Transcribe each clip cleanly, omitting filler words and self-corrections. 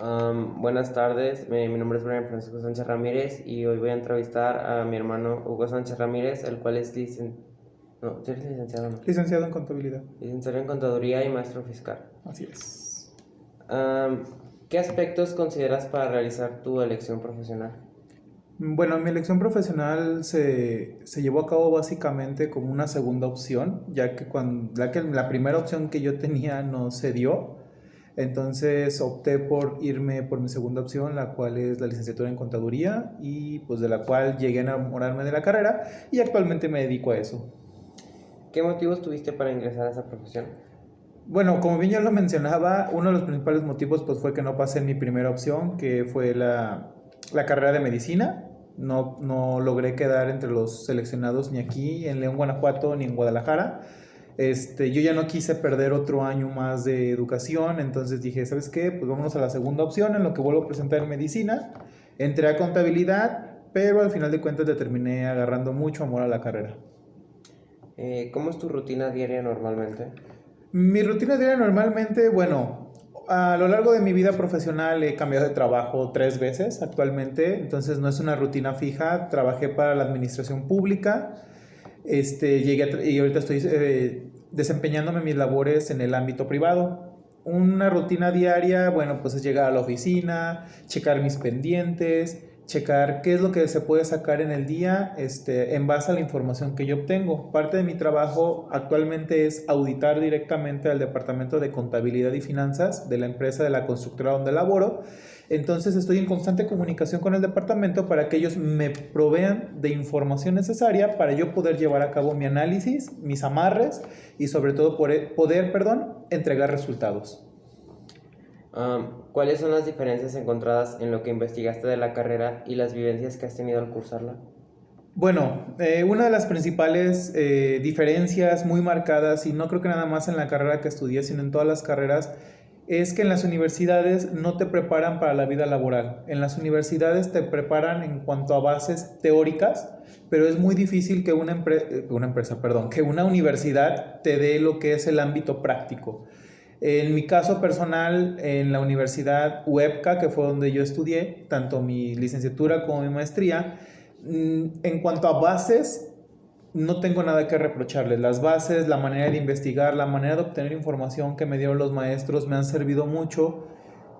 Buenas tardes, mi nombre es Brian Francisco Sánchez Ramírez y hoy voy a entrevistar a mi hermano Hugo Sánchez Ramírez, el cual es no, ¿tú eres licenciado no? Licenciado en contabilidad. Licenciado en Contaduría y maestro fiscal. Así es. ¿Qué aspectos consideras para realizar tu elección profesional? Bueno, mi elección profesional se llevó a cabo básicamente como una segunda opción, ya que la primera opción que yo tenía no se dio. Entonces opté por irme por mi segunda opción, la cual es la licenciatura en contaduría y pues de la cual llegué a enamorarme de la carrera y actualmente me dedico a eso. ¿Qué motivos tuviste para ingresar a esa profesión? Bueno, como bien ya lo mencionaba, uno de los principales motivos pues fue que no pasé en mi primera opción, que fue la carrera de medicina. No logré quedar entre los seleccionados ni aquí en León, Guanajuato, ni en Guadalajara. Yo ya no quise perder otro año más de educación, entonces dije, ¿sabes qué? Pues vámonos a la segunda opción, en lo que vuelvo a presentar en medicina. Entré a contabilidad, pero al final de cuentas le terminé agarrando mucho amor a la carrera. ¿Cómo es tu rutina diaria normalmente? Mi rutina diaria normalmente, bueno, a lo largo de mi vida profesional he cambiado de trabajo 3 veces actualmente, entonces no es una rutina fija. Trabajé para la administración pública, y ahorita estoy desempeñándome mis labores en el ámbito privado. Una rutina diaria, bueno, pues es llegar a la oficina, checar mis pendientes, checar qué es lo que se puede sacar en el día, en base a la información que yo obtengo. Parte de mi trabajo actualmente es auditar directamente al departamento de contabilidad y finanzas de la empresa de la constructora donde laboro. Entonces estoy en constante comunicación con el departamento para que ellos me provean de información necesaria para yo poder llevar a cabo mi análisis, mis amarres y sobre todo poder, entregar resultados. ¿Cuáles son las diferencias encontradas en lo que investigaste de la carrera y las vivencias que has tenido al cursarla? Bueno, una de las principales diferencias muy marcadas, y no creo que nada más en la carrera que estudié, sino en todas las carreras, es que en las universidades no te preparan para la vida laboral. En las universidades te preparan en cuanto a bases teóricas, pero es muy difícil que que una universidad te dé lo que es el ámbito práctico. En mi caso personal, en la Universidad UEPCA, que fue donde yo estudié, tanto mi licenciatura como mi maestría, en cuanto a bases, no tengo nada que reprocharles. Las bases, la manera de investigar, la manera de obtener información que me dieron los maestros me han servido mucho,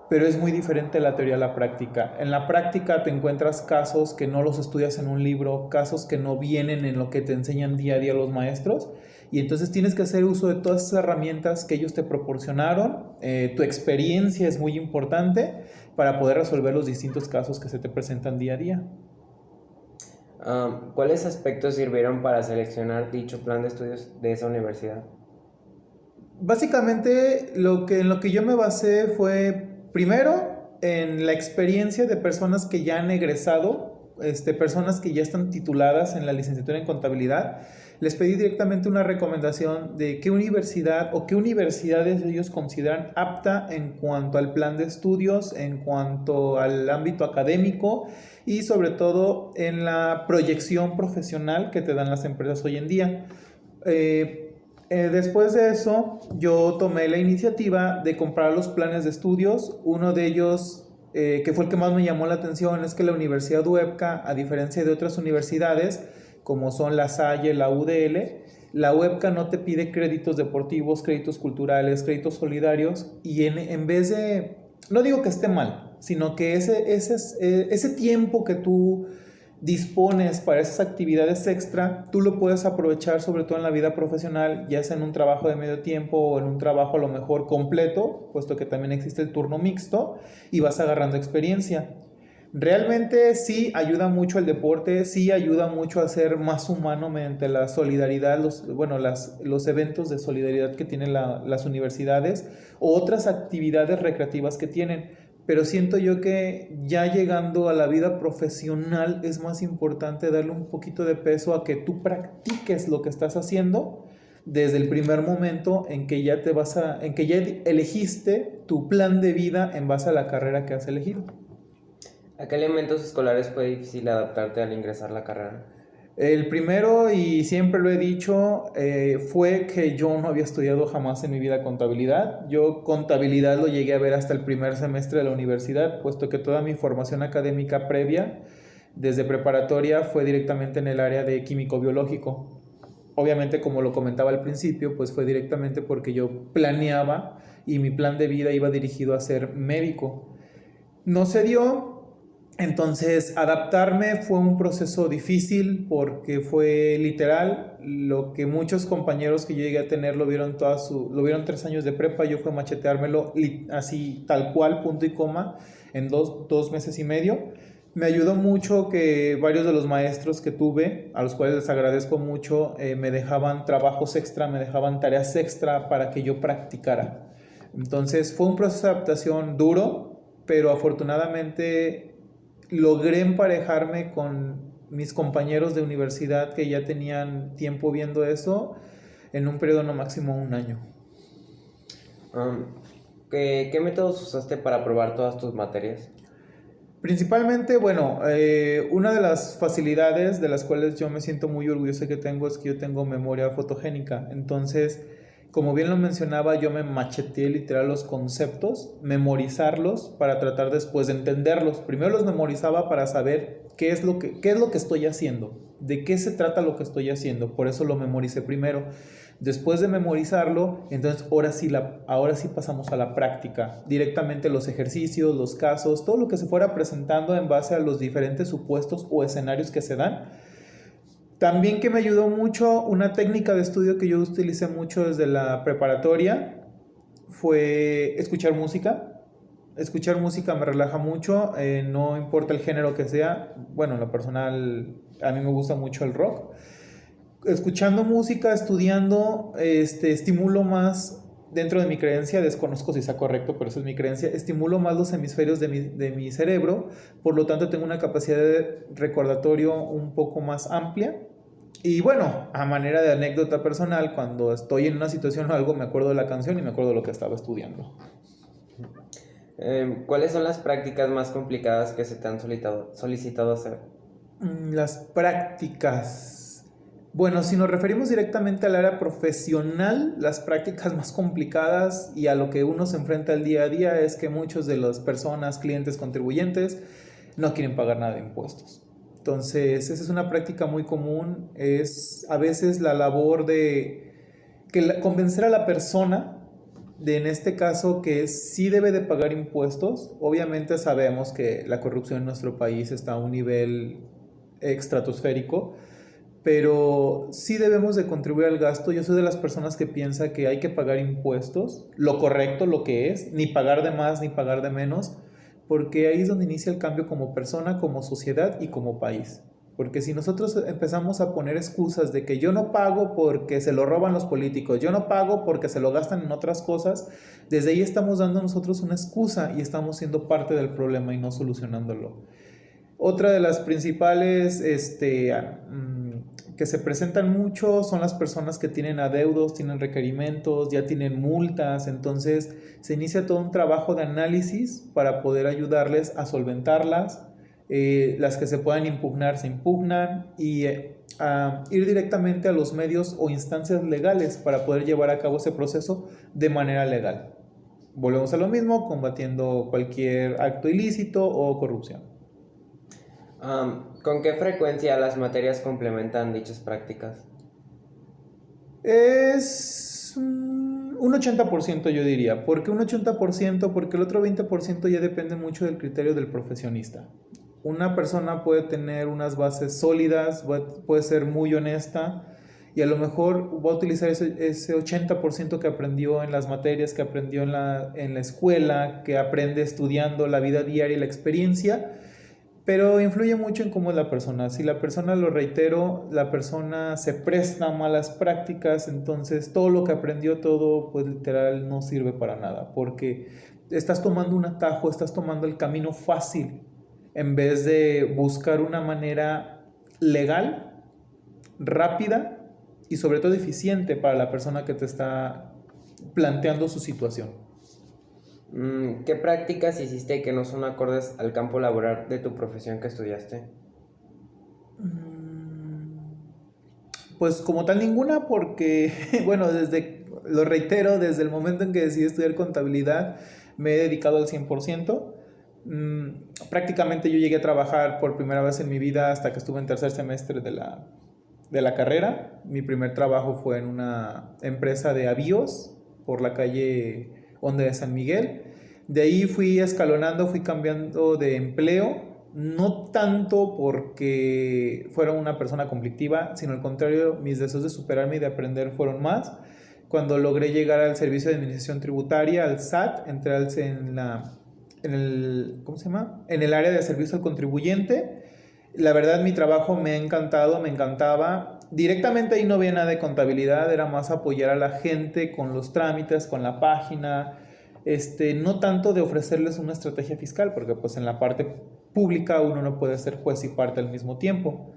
pero es muy diferente la teoría a la práctica. En la práctica te encuentras casos que no los estudias en un libro, casos que no vienen en lo que te enseñan día a día los maestros, y entonces tienes que hacer uso de todas esas herramientas que ellos te proporcionaron. Tu experiencia es muy importante para poder resolver los distintos casos que se te presentan día a día. ¿Cuáles aspectos sirvieron para seleccionar dicho plan de estudios de esa universidad? Básicamente en lo que yo me basé fue primero en la experiencia de personas que ya han egresado, personas que ya están tituladas en la licenciatura en contabilidad. Les pedí directamente una recomendación de qué universidad o qué universidades ellos consideran apta en cuanto al plan de estudios, en cuanto al ámbito académico y sobre todo en la proyección profesional que te dan las empresas hoy en día. Después de eso, yo tomé la iniciativa de comprar los planes de estudios. Uno de ellos, que fue el que más me llamó la atención, es que la Universidad UEPCA, a diferencia de otras universidades, como son la Salle, la UDL, la UEPCA no te pide créditos deportivos, créditos culturales, créditos solidarios, y en vez de, no digo que esté mal, sino que ese tiempo que tú dispones para esas actividades extra, tú lo puedes aprovechar sobre todo en la vida profesional, ya sea en un trabajo de medio tiempo o en un trabajo a lo mejor completo, puesto que también existe el turno mixto y vas agarrando experiencia. Realmente sí ayuda mucho el deporte, sí ayuda mucho a ser más humano mediante la solidaridad, los eventos de solidaridad que tienen las universidades o otras actividades recreativas que tienen. Pero siento yo que ya llegando a la vida profesional es más importante darle un poquito de peso a que tú practiques lo que estás haciendo desde el primer momento en que en que ya elegiste tu plan de vida en base a la carrera que has elegido. ¿A qué elementos escolares fue difícil adaptarte al ingresar a la carrera? El primero, y siempre lo he dicho, fue que yo no había estudiado jamás en mi vida contabilidad. Yo contabilidad lo llegué a ver hasta el primer semestre de la universidad, puesto que toda mi formación académica previa, desde preparatoria, fue directamente en el área de químico biológico. Obviamente, como lo comentaba al principio, pues fue directamente porque yo planeaba y mi plan de vida iba dirigido a ser médico. No se dio, entonces adaptarme fue un proceso difícil porque fue literal lo que muchos compañeros que yo llegué a tener lo vieron 3 años de prepa. Yo fue macheteármelo así tal cual, punto y coma, en dos meses y medio. Me ayudó mucho que varios de los maestros que tuve, a los cuales les agradezco mucho, me dejaban trabajos extra, me dejaban tareas extra para que yo practicara. Entonces fue un proceso de adaptación duro, pero afortunadamente logré emparejarme con mis compañeros de universidad que ya tenían tiempo viendo eso en un periodo no máximo un año. Um, ¿qué métodos usaste para probar todas tus materias? Principalmente, bueno, una de las facilidades de las cuales yo me siento muy orgulloso que tengo es que yo tengo memoria fotogénica. Entonces, como bien lo mencionaba, yo me macheteé literal los conceptos, memorizarlos para tratar después de entenderlos. Primero los memorizaba para saber qué es lo que estoy haciendo, de qué se trata lo que estoy haciendo. Por eso lo memoricé primero. Después de memorizarlo, entonces ahora sí pasamos a la práctica. Directamente los ejercicios, los casos, todo lo que se fuera presentando en base a los diferentes supuestos o escenarios que se dan. También que me ayudó mucho, una técnica de estudio que yo utilicé mucho desde la preparatoria fue escuchar música. Escuchar música me relaja mucho, no importa el género que sea. Bueno, en lo personal, a mí me gusta mucho el rock. Escuchando música, estudiando, estimulo más, dentro de mi creencia, desconozco si sea correcto, pero eso es mi creencia, estimulo más los hemisferios de mi cerebro, por lo tanto tengo una capacidad de recordatorio un poco más amplia. Y bueno, a manera de anécdota personal, cuando estoy en una situación o algo, me acuerdo de la canción y me acuerdo de lo que estaba estudiando. ¿Cuáles son las prácticas más complicadas que se te han solicitado hacer? Las prácticas. Bueno, si nos referimos directamente al área profesional, las prácticas más complicadas y a lo que uno se enfrenta el día a día es que muchos de las personas, clientes, contribuyentes, no quieren pagar nada de impuestos. Entonces, esa es una práctica muy común, es a veces la labor de convencer a la persona de, en este caso, que sí debe de pagar impuestos. Obviamente sabemos que la corrupción en nuestro país está a un nivel estratosférico, pero sí debemos de contribuir al gasto. Yo soy de las personas que piensa que hay que pagar impuestos, lo correcto, lo que es, ni pagar de más ni pagar de menos, porque ahí es donde inicia el cambio como persona, como sociedad y como país. Porque si nosotros empezamos a poner excusas de que yo no pago porque se lo roban los políticos, yo no pago porque se lo gastan en otras cosas, desde ahí estamos dando nosotros una excusa y estamos siendo parte del problema y no solucionándolo. Otra de las principales que se presentan mucho son las personas que tienen adeudos, tienen requerimientos, ya tienen multas. Entonces se inicia todo un trabajo de análisis para poder ayudarles a solventarlas. Las que se puedan impugnar se impugnan y a ir directamente a los medios o instancias legales para poder llevar a cabo ese proceso de manera legal. Volvemos a lo mismo, combatiendo cualquier acto ilícito o corrupción. ¿Con qué frecuencia las materias complementan dichas prácticas? Es un 80% yo diría. ¿Por qué un 80%? Porque el otro 20% ya depende mucho del criterio del profesionista. Una persona puede tener unas bases sólidas, puede ser muy honesta y a lo mejor va a utilizar ese 80% que aprendió en las materias, que aprendió en la escuela, que aprende estudiando la vida diaria y la experiencia. Pero influye mucho en cómo es la persona. Si la persona, lo reitero, la persona se presta a malas prácticas, entonces todo lo que aprendió, todo, pues literal no sirve para nada. Porque estás tomando un atajo, estás tomando el camino fácil en vez de buscar una manera legal, rápida y sobre todo eficiente para la persona que te está planteando su situación. ¿Qué prácticas hiciste que no son acordes al campo laboral de tu profesión que estudiaste? Pues como tal ninguna, porque, bueno, lo reitero, desde el momento en que decidí estudiar contabilidad, me he dedicado al 100%. Prácticamente yo llegué a trabajar por primera vez en mi vida hasta que estuve en tercer semestre de la carrera. Mi primer trabajo fue en una empresa de avíos por la calle Onde de San Miguel. De ahí fui escalonando, fui cambiando de empleo. No tanto porque fuera una persona conflictiva, sino al contrario, mis deseos de superarme y de aprender fueron más. Cuando logré llegar al Servicio de Administración Tributaria, al SAT, entré ¿cómo se llama? En el área de servicio al contribuyente. La verdad, mi trabajo me ha encantado, me encantaba. Directamente ahí no había nada de contabilidad, era más apoyar a la gente con los trámites, con la página. No tanto de ofrecerles una estrategia fiscal, porque pues en la parte pública uno no puede ser juez y parte al mismo tiempo.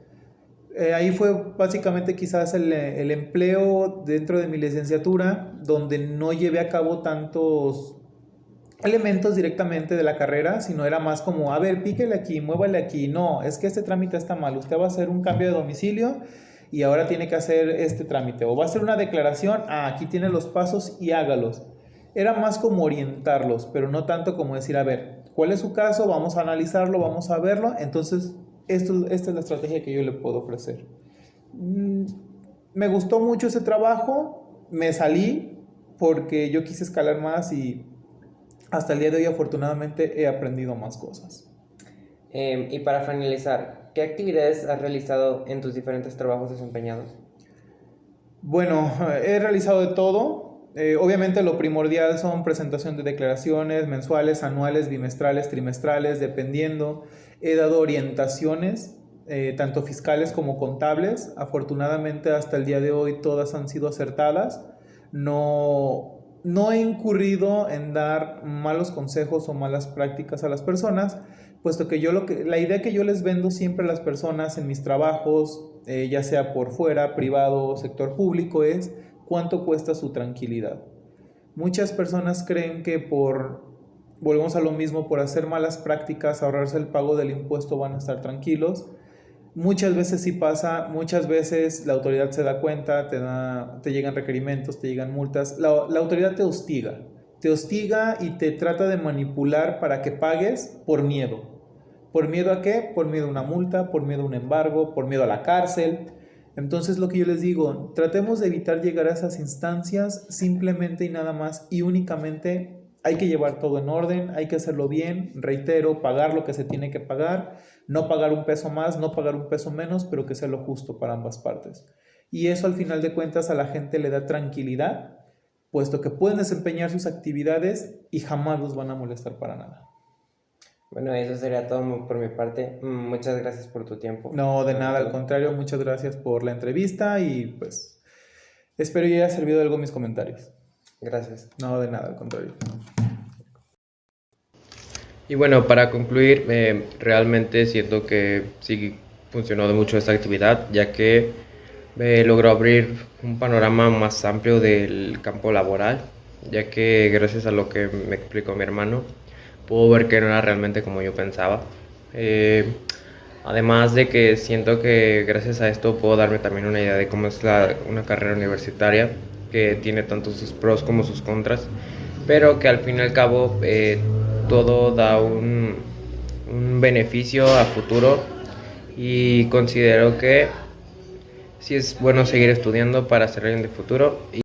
Ahí fue básicamente quizás el empleo dentro de mi licenciatura, donde no llevé a cabo tantos elementos directamente de la carrera, sino era más como, a ver, píquele aquí, muévale aquí. No, es que este trámite está mal, usted va a hacer un cambio de domicilio y ahora tiene que hacer este trámite, o va a hacer una declaración, aquí tiene los pasos y hágalos. Era más como orientarlos, pero no tanto como decir, a ver, ¿cuál es su caso? Vamos a analizarlo, vamos a verlo. Entonces, esta es la estrategia que yo le puedo ofrecer. Me gustó mucho ese trabajo, me salí porque yo quise escalar más y hasta el día de hoy afortunadamente he aprendido más cosas. Y para finalizar, ¿qué actividades has realizado en tus diferentes trabajos desempeñados? Bueno, he realizado de todo. Obviamente lo primordial son presentación de declaraciones mensuales, anuales, bimestrales, trimestrales, dependiendo. He dado orientaciones, tanto fiscales como contables. Afortunadamente hasta el día de hoy todas han sido acertadas. No he incurrido en dar malos consejos o malas prácticas a las personas, puesto que la idea que yo les vendo siempre a las personas en mis trabajos, ya sea por fuera, privado o sector público, es cuánto cuesta su tranquilidad. Muchas personas creen que volvemos a lo mismo, por hacer malas prácticas, ahorrarse el pago del impuesto, van a estar tranquilos. Muchas veces sí pasa, muchas veces la autoridad se da cuenta, te llegan requerimientos, te llegan multas. La autoridad te hostiga y te trata de manipular para que pagues por miedo. ¿Por miedo a qué? Por miedo a una multa, por miedo a un embargo, por miedo a la cárcel. Entonces lo que yo les digo, tratemos de evitar llegar a esas instancias simplemente y nada más y únicamente. Hay que llevar todo en orden, hay que hacerlo bien, reitero, pagar lo que se tiene que pagar, no pagar un peso más, no pagar un peso menos, pero que sea lo justo para ambas partes. Y eso al final de cuentas a la gente le da tranquilidad, puesto que pueden desempeñar sus actividades y jamás los van a molestar para nada. Bueno, eso sería todo por mi parte. Muchas gracias por tu tiempo. No, de nada, al contrario, muchas gracias por la entrevista y pues espero que haya servido algo mis comentarios. Gracias. No, de nada, al contrario. Y bueno, para concluir, realmente siento que sí funcionó de mucho esta actividad, ya que logró abrir un panorama más amplio del campo laboral, ya que gracias a lo que me explicó mi hermano, puedo ver que no era realmente como yo pensaba. Además de que siento que gracias a esto puedo darme también una idea de cómo es una carrera universitaria, que tiene tanto sus pros como sus contras, pero que al fin y al cabo todo da un beneficio a futuro, y considero que sí es bueno seguir estudiando para ser alguien de futuro.